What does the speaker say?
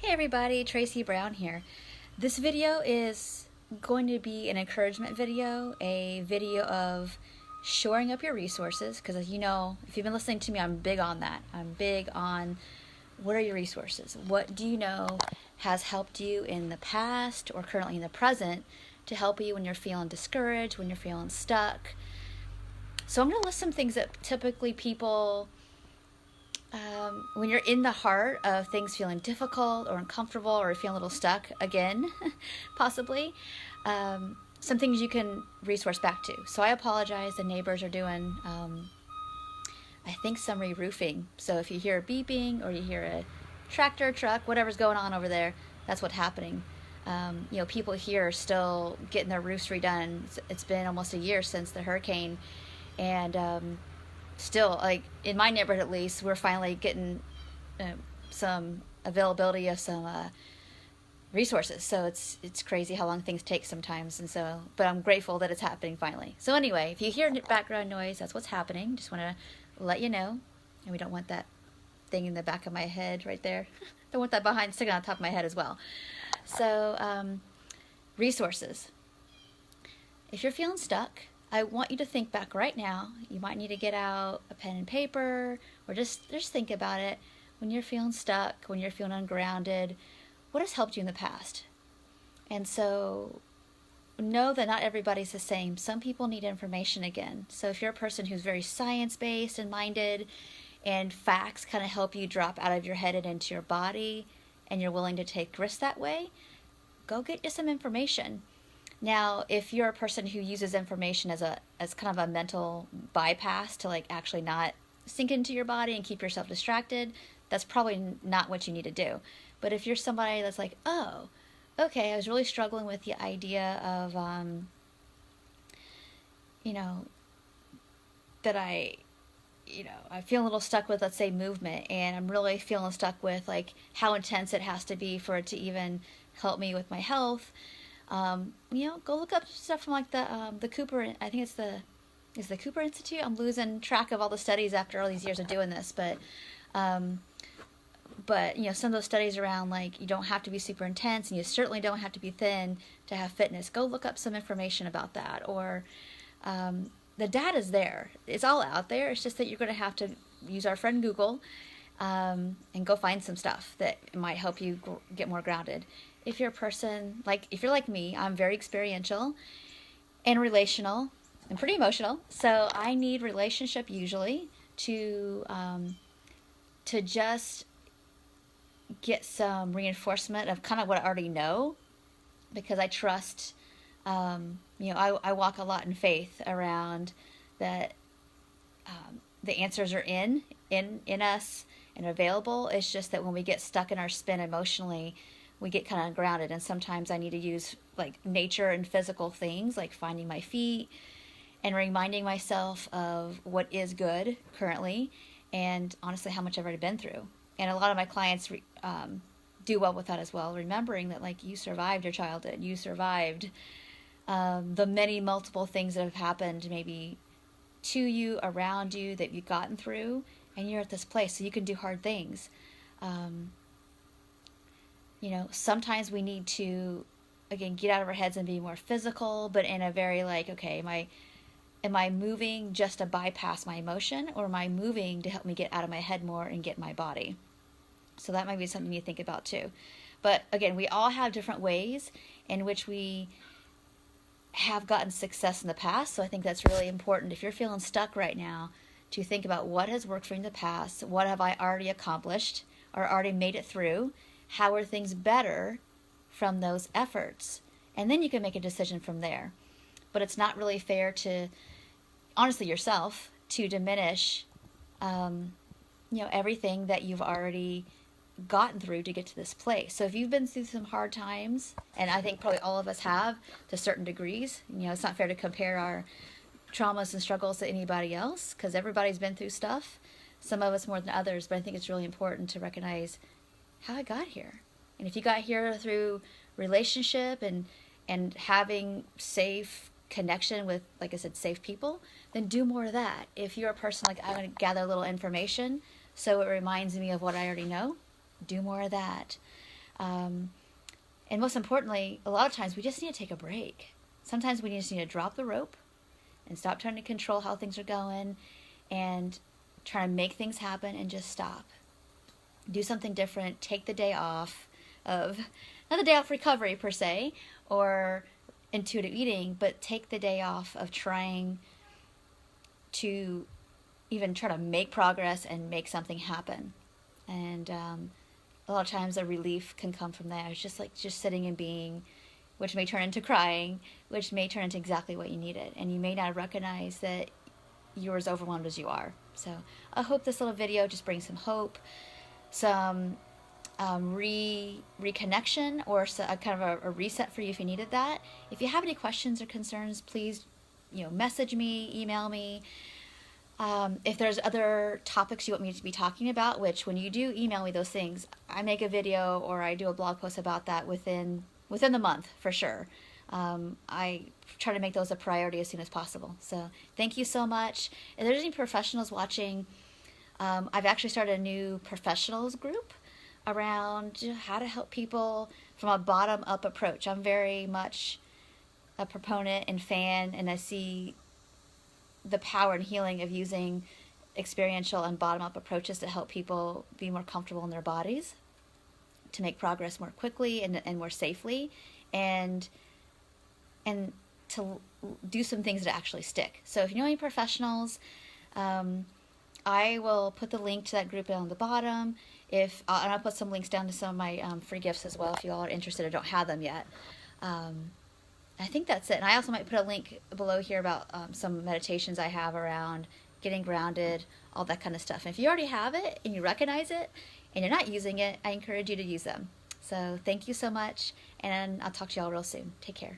Hey everybody, Tracy Brown here. This video is going to be an encouragement video, a video of shoring up your resources, because as you know, if you've been listening to me, I'm big on that. I'm big on what are your resources? What do you know has helped you in the past or currently in the present to help you when you're feeling discouraged, when you're feeling stuck. So I'm going to list some things that typically people when you're in the heart of things feeling difficult or uncomfortable or feeling a little stuck again, possibly, some things you can resource back to. So I apologize. The neighbors are doing, I think, some re-roofing. So if you hear a beeping or you hear a tractor, truck, whatever's going on over there, that's what's happening. People here are still getting their roofs redone. It's been almost a year since the hurricane, and still, like in my neighborhood at least, we're finally getting some availability of some resources. So it's crazy how long things take sometimes, but I'm grateful that it's happening finally. So anyway, if you hear background noise, that's what's happening. Just want to let you know, and we don't want that thing in the back of my head right there. Don't want that sticking on top of my head as well. So resources. If you're feeling stuck, I want you to think back right now. You might need to get out a pen and paper or just think about it. When you're feeling stuck, when you're feeling ungrounded, what has helped you in the past? And so know that not everybody's the same. Some people need information again. So if you're a person who's very science-based and minded and facts kind of help you drop out of your head and into your body and you're willing to take risks that way, go get you some information. Now, if you're a person who uses information as kind of a mental bypass to like actually not sink into your body and keep yourself distracted, that's probably not what you need to do. But if you're somebody that's like, oh, okay, I was really struggling with the idea of, that I feel a little stuck with, let's say, movement, and I'm really feeling stuck with like how intense it has to be for it to even help me with my health. Go look up stuff from like the Cooper. I think it's the Cooper Institute. I'm losing track of all the studies after all these years of doing this, but some of those studies around like you don't have to be super intense and you certainly don't have to be thin to have fitness. Go look up some information about that, or the data's there. It's all out there. It's just that you're going to have to use our friend Google and go find some stuff that might help you get more grounded. If you're a person, if you're like me, I'm very experiential and relational and pretty emotional. So I need relationship usually to just get some reinforcement of kind of what I already know, because I trust, I walk a lot in faith around that the answers are in us and available. It's just that when we get stuck in our spin emotionally, we get kind of grounded, and sometimes I need to use like nature and physical things, like finding my feet and reminding myself of what is good currently, and honestly how much I've already been through. And a lot of my clients do well with that as well, remembering that like you survived your childhood, you survived the many multiple things that have happened maybe to you, around you, that you've gotten through, and you're at this place so you can do hard things. Sometimes we need to, again, get out of our heads and be more physical, but in a very like, okay, am I moving just to bypass my emotion, or am I moving to help me get out of my head more and get my body? So that might be something you think about too. But again, we all have different ways in which we have gotten success in the past. So I think that's really important. If you're feeling stuck right now, to think about what has worked for you in the past, what have I already accomplished or already made it through, how are things better from those efforts? And then you can make a decision from there. But it's not really fair to, honestly, yourself, to diminish, everything that you've already gotten through to get to this place. So if you've been through some hard times, and I think probably all of us have to certain degrees, it's not fair to compare our traumas and struggles to anybody else, because everybody's been through stuff, some of us more than others, but I think it's really important to recognize how I got here. And if you got here through relationship and having safe connection with, like I said, safe people, then do more of that. If you're a person like, I'm going to gather a little information so it reminds me of what I already know, do more of that. And most importantly, a lot of times we just need to take a break. Sometimes we just need to drop the rope and stop trying to control how things are going and try to make things happen and just stop. Do something different. Take the day off of, not the day off recovery per se, or intuitive eating, but take the day off of trying to even try to make progress and make something happen. And a lot of times a relief can come from that. It's just sitting and being, which may turn into crying, which may turn into exactly what you needed. And you may not recognize that you're as overwhelmed as you are. So I hope this little video just brings some hope, some reconnection, or a kind of a reset for you if you needed that. If you have any questions or concerns, please, message me, email me. If there's other topics you want me to be talking about, which when you do email me those things, I make a video or I do a blog post about that within the month for sure. I try to make those a priority as soon as possible. So thank you so much. If there's any professionals watching, I've actually started a new professionals group around how to help people from a bottom-up approach. I'm very much a proponent and fan, and I see the power and healing of using experiential and bottom-up approaches to help people be more comfortable in their bodies, to make progress more quickly and more safely, and to do some things that actually stick. So if you know any professionals, I will put the link to that group down the bottom. And I'll put some links down to some of my free gifts as well if you all are interested or don't have them yet. I think that's it. And I also might put a link below here about some meditations I have around getting grounded, all that kind of stuff. And if you already have it and you recognize it and you're not using it, I encourage you to use them. So thank you so much, and I'll talk to you all real soon. Take care.